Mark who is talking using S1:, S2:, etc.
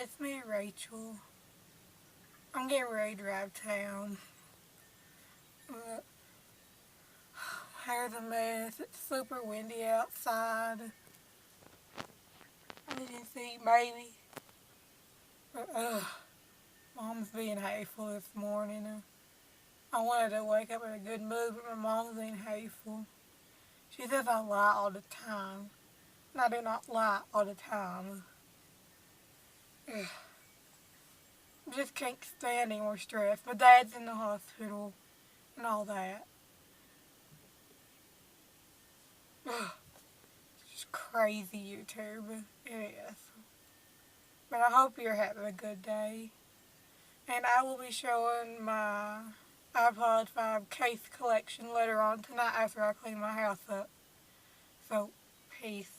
S1: It's me, Rachel. I'm getting ready to drive town. But hair's a mess. It's super windy outside. I didn't see baby. But Mom's being hateful this morning. I wanted to wake up in a good mood, but my mom's being hateful. She says I lie all the time. And I do not lie all the time. Ugh. I just can't stand any more stress. My dad's in the hospital and all that. Ugh. It's just crazy, YouTube. It is. But I hope you're having a good day. And I will be showing my iPod 5 case collection later on tonight after I clean my house up. So, peace.